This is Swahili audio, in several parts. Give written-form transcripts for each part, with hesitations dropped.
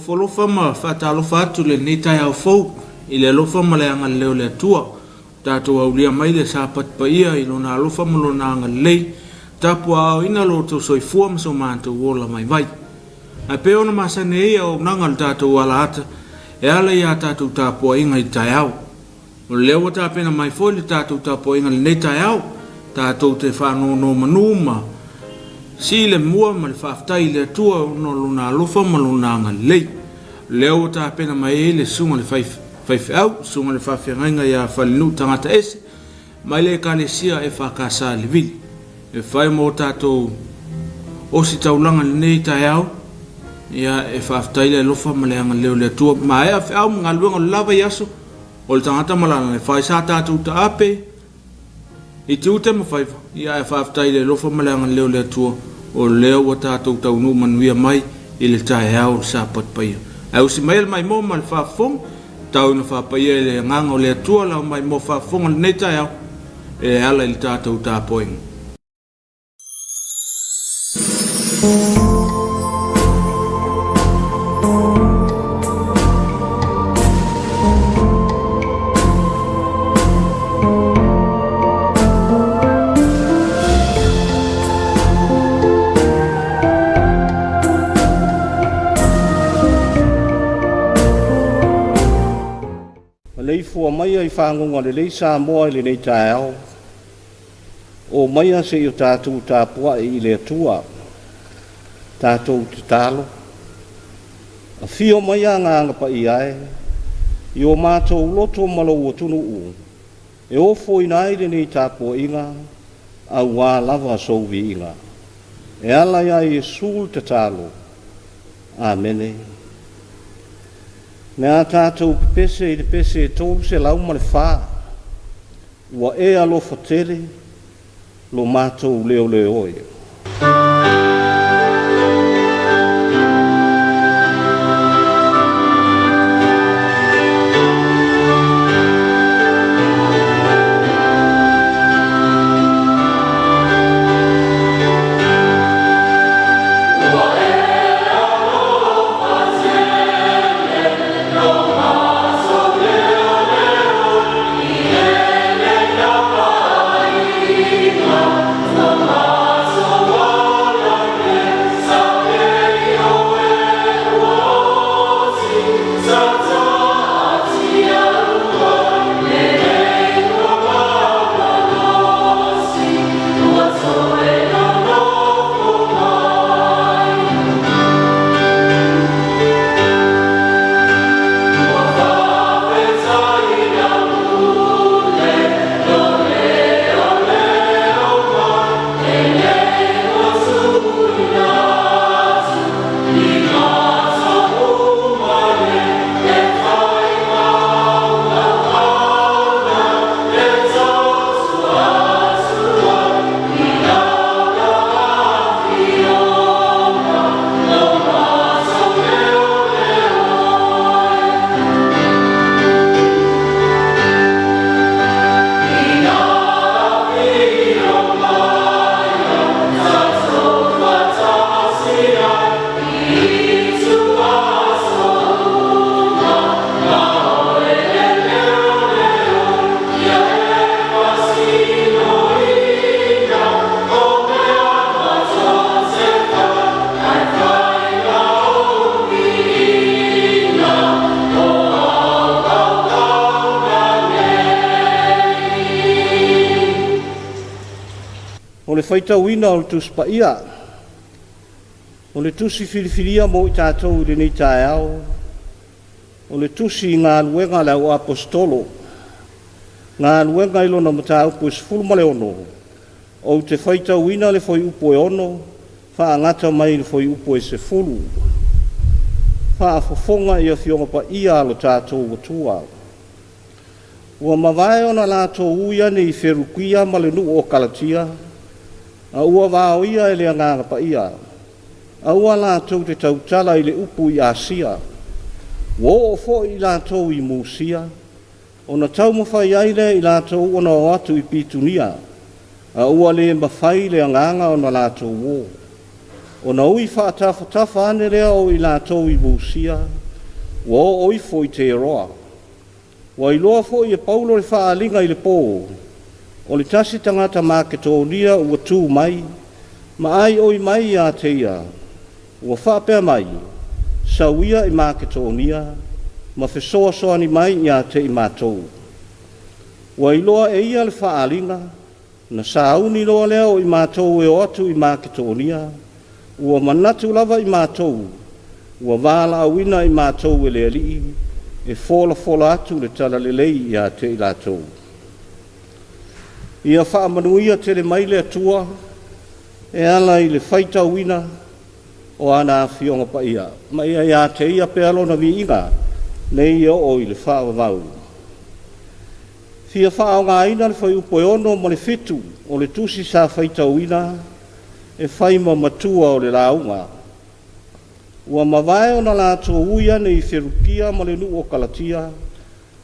folofa ma whaatalofa atu le nei Taeao fou i le alofa ma le anga leo le atua. Tātou aulia mai le sāpat pa ia i lona alofa ma lona anga lei. Tapua'iga lo tau soifua ma so mātou ola mai vai. Ai pe ona masane ia o nanga le tātou ala ata. E ala ia tātou Tapua'iga i Taeao. O leo wata pena mai foi le tātou Tapua'iga le nei Taeao. Tātou te whanono manuma. Si le mua ma le whaftai le atua no luna alofa ma luna anga lei. Leo wata pena mai le sunga le whaifeau, sunga le whawhiangainga ia whalinu tangata ese. Mai le kalesia EFKS le vili. E whai mo tātou o si taulanga le nei Taeao. Ia e whaftai le alofa ma le anga leo le atua. Ma ea whiau mga luenga lava yaso. O le tangata malanga le whai sa tātou ta ape. I te ute ma whaifa. Ia e whaftai le alofa ma le anga leo le atua. O leo wa tātou taunu manuia mai i le Taeao sa patpaia. Au si mai mai mo ma le whafong. Tau na whapaia i le nganga o le atua lau mai mo whafong le nei Taeao. E ala i le tātou Tapua'iga. Lei fua mai ai whangonga le lei Samoa i le nei Taeao. O mai se i tātou Tapua'i i le atua. Tātou te talo. A fio mai a nganga pa i ai. I o mātou loto malo ua tunu u. E o foi nai le nei Tapua'iga. A wā lava souvi inga. E ala ia i sul te talo. Amene. Nea tātou pese i le pese e tōru se lau ma le whā. Ua e alo fatere lo mātou leo leo oia. O le whaitauina o le tuspaia. O le tusi filifilia mo i tātou le nei Taeao. O le tusi ngā luenga le o apostolo. Ngā luenga ilo na matau po sifulu ma le ono. O te whaitauina le foi upo e ono. Wha angata mai le foi upo e se fulu. Wha afofonga i a fionga pa ia lo tātou watua. Ua mawai ona lātou uia ni i wherukia ma le nuu o Kalatia. A ua wāo ia e le anganga pa ia. A ua lātou te tautala i le upu i Asia. Wo o fo i lātou i Musia. O na tau mawhai aile i lātou ona o atu i Pitunia. A ua le mawhai le anganga o na lātou wo. O na ui whaatafa ane rea o i lātou i mūsia, ua o oi fo i te roa. Wa i loa fo i e paulo le whaalinga i le pō, o le tasi tangata Maketonia ua tū mai, ma ai oi mai a te ia, ua whapea mai, sauia i Maketonia, ma fesoa soani mai i a te i mātou. Wa i loa e ia le whaalinga, na sauni loa leo i mātou e o atu i Maketonia, ua manatu lava i mātou, ua wala awina i mātou e le alii, e fola atu le tala lelei i a te i lātou. Ia whaamanuia te le mai le atua, e ala i le whaita wina o ana whionga pa ia. Ma ia te ia pe alona vi inga, nei o i le whaavavau. Fia whaao ngā ina le whai upo e ono ma le fitu o le tusi sa whaita wina, e whaima matua o le launga. Ua mawai o na lātua uia nei whirukia ma le nuu o Kalatia,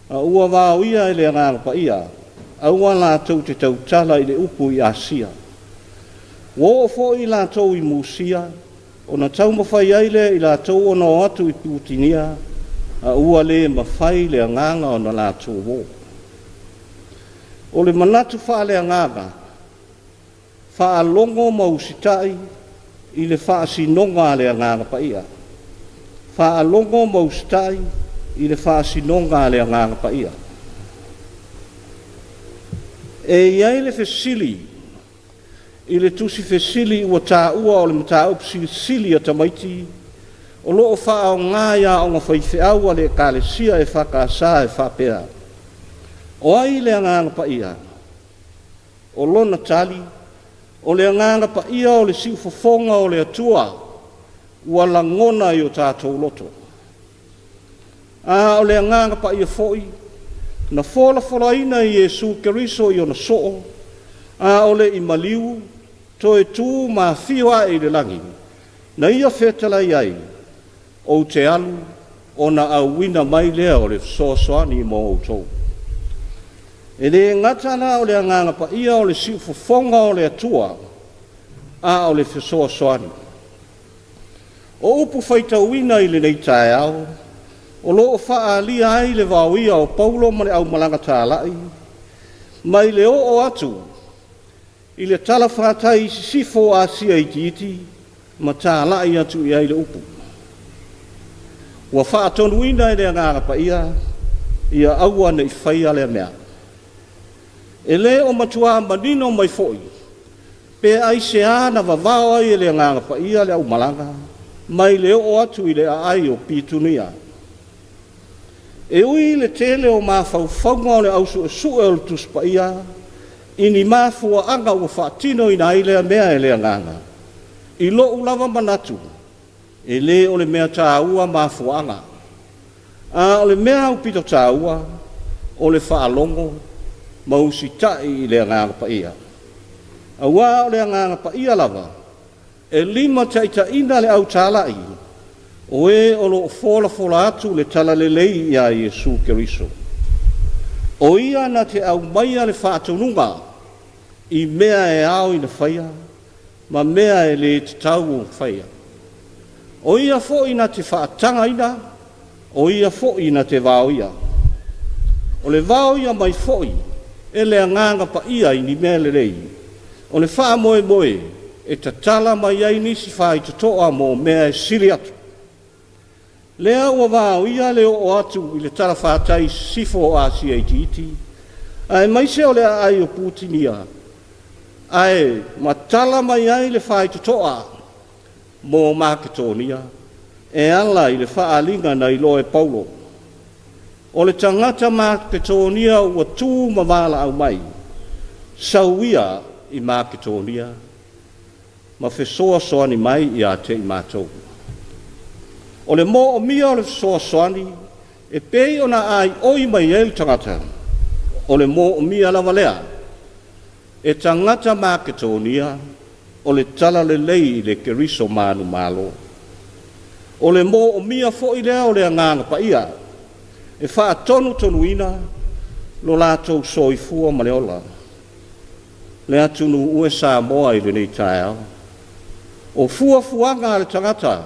a ua wāo ia e le ngāra pa ia, a ua lātou te tautala i le upu i Asia. Wo o fo i lātou i Musia, o na tau mawhai aile i lātou o na atu i Putinia, a ua le mawhai le nganga o na lātou wo. O le manatu wha le nganga, wha longo mausitai i le wha sinonga le nganga pa ia. Wha longo mausitai i le wha sinonga le nganga pa ia. E iai le fesili, i le tusi fesili ua tā ua o le mata upu sili a tamaiti, o loo wha o ngāia o ngā whaiwheaua le kālesia e whakasa e whapea. O ai le nganga pa ia, o lona tali, o le nganga pa ia o le siufofonga o le atua, ua langona i o tātou loto. A o le nganga pa ia foi, na fola ina i Yesu Keriso i o na soo, a o le i maliu, to e tū ma whiwa i le langi, na ia whetala iai, o te alu, o na awina mai lea o le soasoani mo o tau. E le ngatana o le nganga pa ia o le siufofonga o le atua, a o le soasoani. O upu whaitauina i le nei Taeao, o loo wha lia ai le wauia o Paulo ma le au malanga tālai, mai le o atu, i le tala whātai sifo a sia i titi, ma tālai atu i ai le upu. Ua whaatonuina i le nganga pa ia aua nei whaia le mea. E le o matua manino mai foi, pe ai se ana vavao ai e le nganga pa ia le au malanga, mai le o atu i le ai o pitunia. E ui le tele o mawhauwhaunga o le au su e o tus pa ia, ini mafua anga o whaatino ina ai lea mea e lea nganga. I lo ulava manatu, e le o le mea tāua mafua anga. A o le mea au pito tāua, o le whaalongo, mausitai i lea nganga pa ia. A wā o lea nganga pa ia lava, e lima taita ina le au tālai, o e o lo fola atu le tala lelei ia Yesu Keriso. O ia na te au maia le whaatununga, i mea e au ina whaia, ma mea e le te tau o whaia. O ia fo ina te whaatanga ina, o ia fo ina te vāoia. O le vāoia mai foi, e le nganga pa ia i ni mea le rei. O le wha moe, e ta tala mai ai nisi whai te toa mo mea e siri atu. Lea ua vāoia le o atu i le tala whātai sifo a si ai titi, ai mai se o le ai o Putinia, ai ma tala mai ai le whai te toa mo Maketonia, e ala i le whaalinga na i loe Paulo. O le tangata Maketonia ua tū mawala au mai, sauia i Maketonia, ma fesoa soani mai i a te i mātou. O le mo o mia o le fesoa soani, e pei ona ai oi mai e le tangata, o le mo o mia lava lea, e tangata Maketonia, o le tala le lei le Keriso manu malo. O le mo o mia fo i lea o le nganga pa ia, e wha tonu ina, lo lātou soifua ma le ola. Le atunu ue Samoa i le nei Taeao. O fuafuanga le tangata,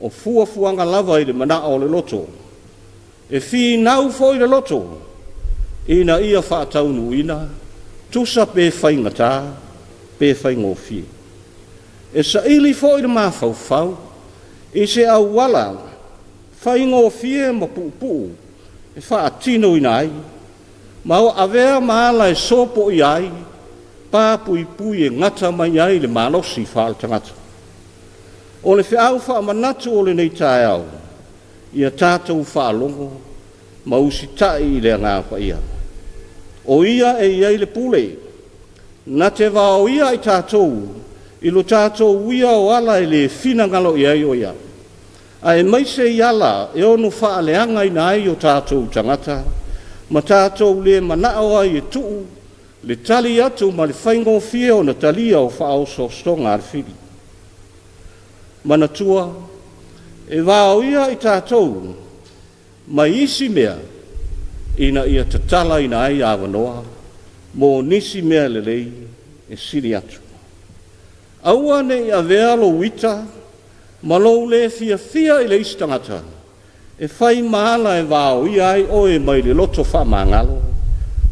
o fuafuanga lava i le mana o le loto. E fi nau fo i le loto, ina ia whaataunu ina, tusa pe whaingata, pe whaingofi. E sa ili fo i le mawhauwhau, i se au wala, whaingofi e ma pupu, e whaatino ina ai, ma o avea maala e sopo i ai, pāpui pui e ngata mai ai le malosi whaal tangata. O le whiau wha manatu o le nei Taeao, ia tātou whaalongo, ma usi tai i le ngāpa ia. O ia e iai le pule, na te wao ia i tātou, i lo tātou ia o ala e le whina ngalo i ai o ia. A e maise i ala e onu whaaleanga i nai o tātou tangata, ma tātou le manao ai e tuu, le tali atu ma le whaingo fia o na talia o whao so stonga ar whiri. Manatua, e wao ia i tātou, ma isi mea, ina ia tatala ina ai awanoa, mō nisi mea lelei e siri atu. Aua ne i avea lo wita, ma lo le fia i le istangata, e whai maala e wao ia ai oe mai le loto wha mangalo,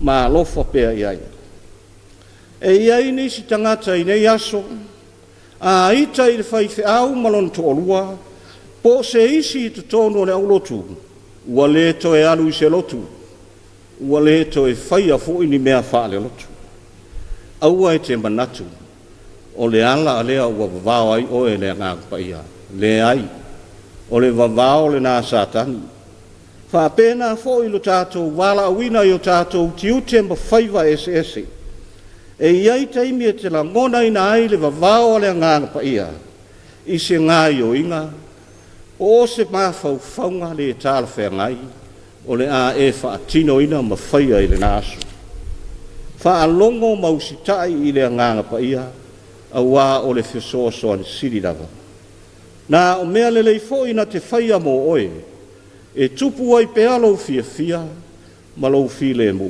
ma lofa pea i ai. E iai nisi tangata i nei aso, a ita i le whai whiau malon to olua, po se isi i tutonu o le au lotu, ua le to e alu i se lotu, ua le to e whai a fo ini mea wha le lotu. Aua e te manatu, o le ala a lea ua vavao ai oe le ngāpa ia, le ai, o le vavao le nā sātani. Wha pēnā fo i lo tātou, wala awina i o tātou, tiute ma whaiva ese. E iai taimi e te la ngona ina ai le vavao le ngāpa ia, i se ngāi o inga, o se mawhau whaunga le tāla whea ngai, o le a e whaatino ina ma whaia i le nāsu. Whaalongo mausitai i le ngāpa ia, a wā o le whisoa soan siri lava. Nā o mea le leifo ina te whaia mo oe, e tupu ai pea lau fia, ma lau fi le mu.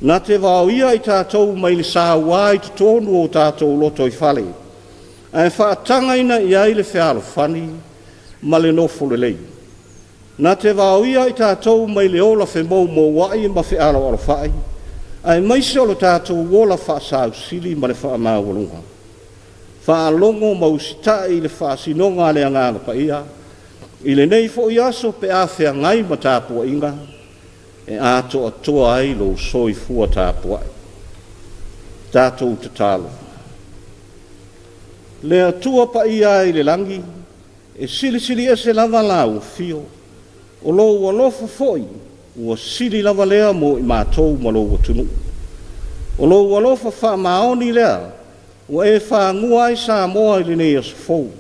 Nā te wāo ia i tātou mai le sā wā i te tōnu o tātou loto i whale. A e whaatanga ina i ai le whialo whani, ma le nofo le lei. Nā te wāo ia i tātou mai le ola whemou mō wai ma whialo alo whai. A e maise o le tātou wola whaasau sili ma le whaamau walunga. Whaalongo mausitai i le whaasinonga le anganga pa ia. I le nei fo i aso pe a whea ngai ma Tapua'iga. E ato atoa ai lo soi fua Tapua'i. Tātou te talo. Le atua pa ia i le langi, e sili e se lava lau fio, o lo ua lofa foi, ua sili lava lea mo i mātou ma lo ua tunu. O lo ua lofa wha maoni lea, ua e wha ngua ai Samoa i le nei aso fou.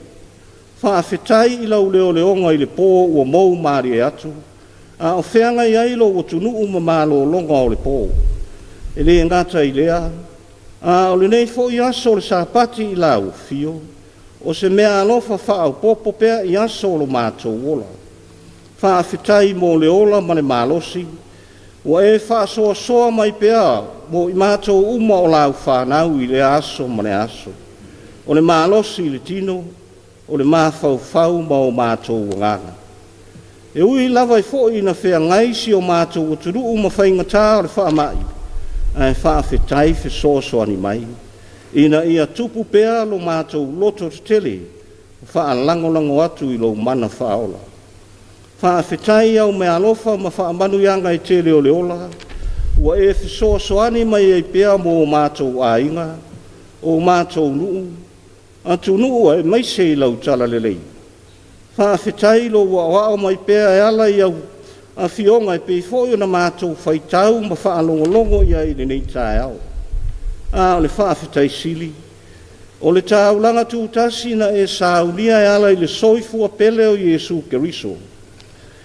Wha awhetai i lau leo leonga i le pō ua mou maari e atu, a o wheanga i ailo ua tunu uma mālo longa o le pō. E le ngata i lea, a o le nei fo i aso le sāpati i lau fio, o se mea alofa wha au popo pea i aso lo mātou wola. Wha awhetai mō le ola ma le mālosi, ua e wha soa mai pea mo i mātou uma o lau whanau i le aso ma le aso. O le mālosi i le tino, o le māwhau ma o mātou wanganga. E ui lava i fo i na whea ngaisi o mātou o turu uma whaingatā o le whaamai. Ai whaawhetai whesoso ani mai. Ina ia tupu pea lo mātou loto tele, whaalangolango atu i lo mana whaola. Whaawhetai au me alofa ma whaamanu ianga i tele o le ola, ua e whesoso ani mai e pea mo o mātou ainga, o mātou nuu, atu nuu e maise i lau tala lelei. Whaawhetai lo wao mai pea e ala i au, a fionga e pei foio na mātou whaitau ma whaalongolongo i ai le nei Taeao. A o le whaawhetai sili. O le tāulanga tūtasi na e saunia e ala i le soifua pele o Jesu Keriso.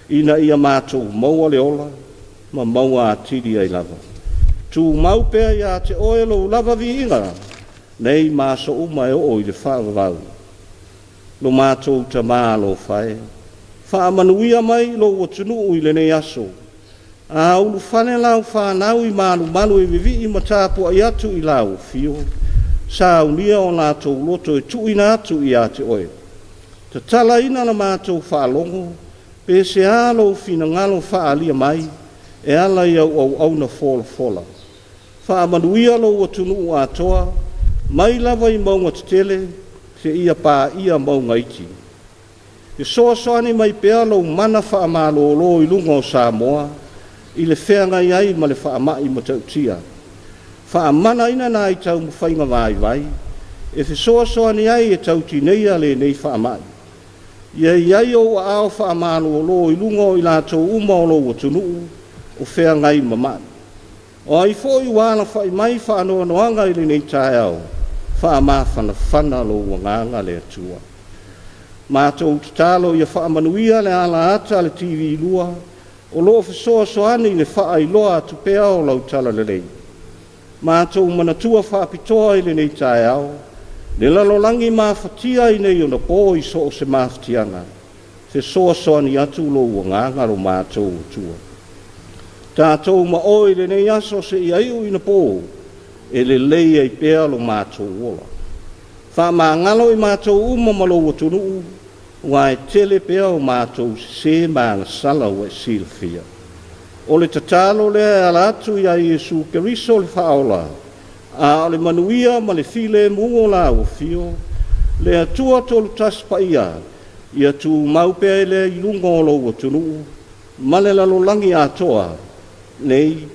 Ina ia mātou maua le ola, ma maua atiri ai lava. Tū mau pea ia te oelo lava vi inga, nei māso uma e o i le whaavavau. Lo mātou ta mālo whae. Whaamanuia mai lo o tunu i le nei aso. A ulu whane lau whanau i malu e vivi i matapu ai atu i lau fio. sa unia o lātou loto e tuina atu I a te oe. Ta tala ina na mātou whaalongo, pe se alo fina ngalo whaalia mai, e ala I au na fola. Whaamanuia lo o tunu o atoa, mai lava I maunga te tele, se ia pā ia maunga iti. E soasoani mai pea lo mana whaamalo I lunga o Samoa, I le whenga iai ma le whaamai ma tautia. Whaamana ina na I tau mwhainga vai, e fe soasoani ai e tauti neia le nei whaamai. Ia iai o ao whaamalo I lunga o I lātou umalo o tunu o whenga I mamai. O ai foi wana fai mai whaanoa noanga I le nei Taeao, whaama whana lo wanganga le atua. Mātou tatalo ia whaamanuia le ala ata le TV lua, o loo whasoa soani le wha I loa atu pea o lau tala le lei. Mātou manatua whaapitoa I le nei Taeao, le lalolangi mawhatia I nei o na pō I so o se mawhatianga, se soa soani atu lo wanganga lo mātou tua. Tātou ma oi le nei aso se I aiu ina pō, e le lei ai pēa lo mātou wola. Wha mā ngalo I mātou umamalo o tunu, wai tele pēa o mātou se mā ngasala o e silfia. O le tatalo le ala atu I a Iesu Keriso le whaola, a le manuia ma le file mungo la o fio, le atua tolu taspa ia, I atu maupea le ilunga o lo o tunu, ma le lalolangi atoa, nei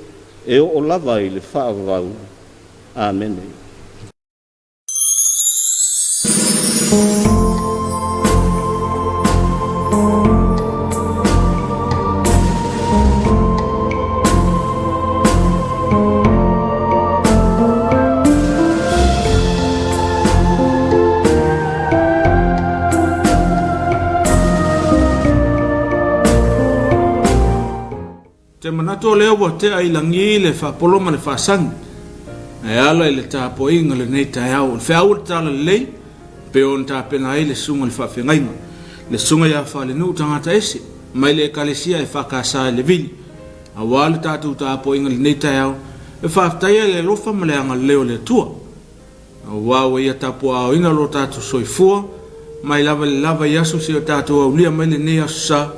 e o lava I le whaavau. Amen. Te manato leo wa te ai langi le whapoloma le whasangi. E ala I le Tapua'iga le nei Taeao. Le whiau le tala lei, pe on tāpena ai le sunga le whawhengainga. Le sunga ia whale nu tangata ese, mai le ekalesia e whakasa le vili. A wale tātou Tapua'iga le nei Taeao, e whaftaia le lofa ma le anga leo le tua. A wawa ia Tapua'iga lo tātou soifua, mai lava le lava iaso si o tātou au lia mai le nei aso sa,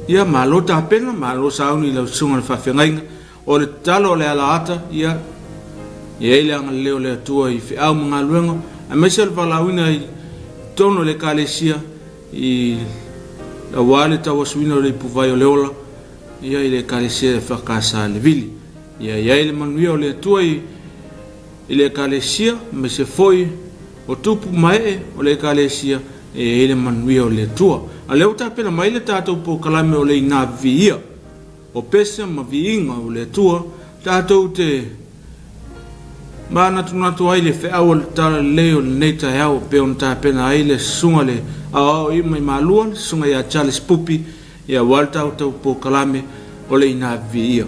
ia malo tāpena, malo sauni le sunga le whawhengainga, o le talo le ala ata, ia ele anga leo le atua I whiau mga luenga, a mesel valawina I tono le kalesia I la wale tawasuina le puvai o leola, ia I le kalesia e whakasa le vili. Ia ele manuia o le atua I le kalesia, me se foi o tupu mae o le kalesia e ele manuia o le atua. A leo tāpena mai le tātou po kalame o le ina viia, o pesa ma viinga o le atua, tātou te mana tunatu ai le whiau le tala leo le nei Taeao pe on tāpena ai le sunga le au I mai malua le sunga ia Charles Pupi ia waltau tau po kalame o le ina viia.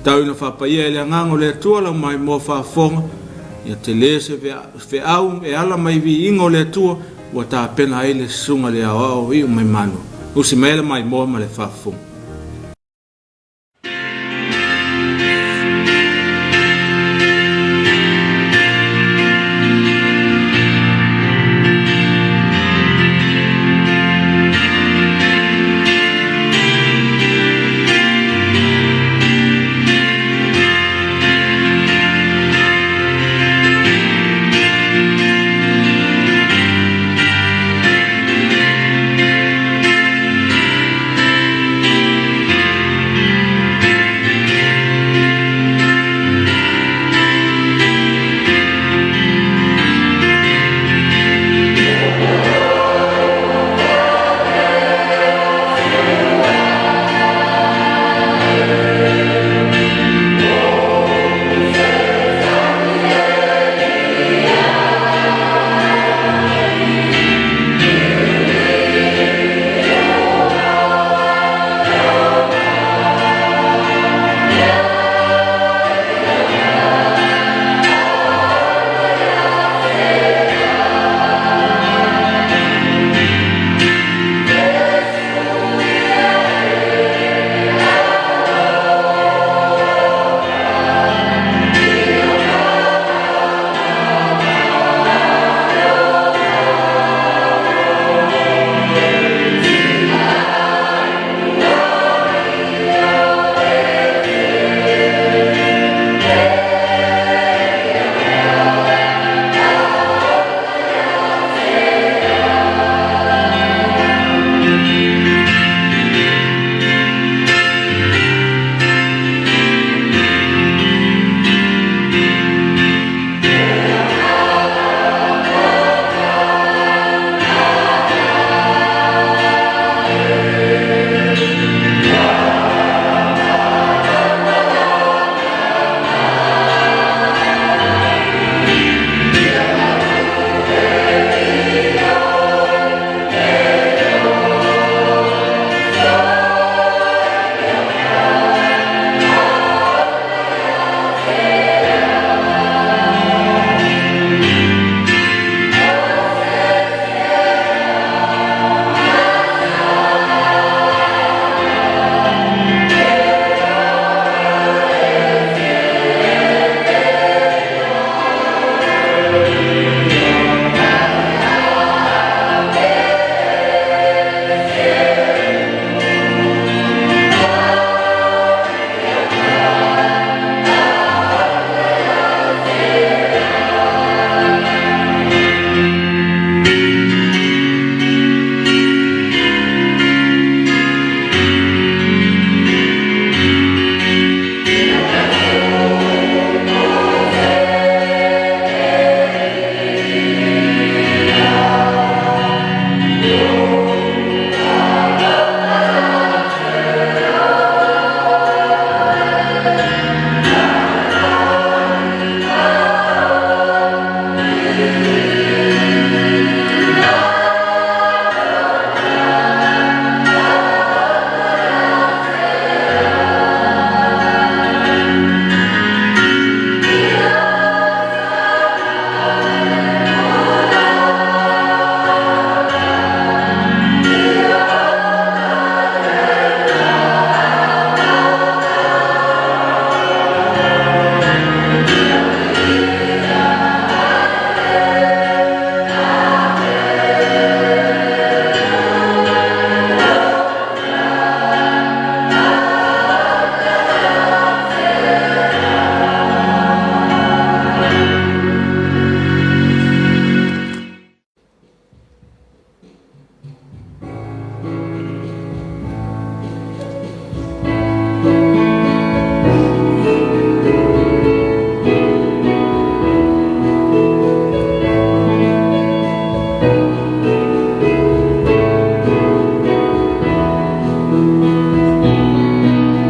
Tau ina whapaia ele ngango le atua lau mai mua whafonga ia te le se whiau e ala mai viinga o le atua wa tāpena ai le sunga le au I mai manu. Usi mele mai mua ma le whafonga.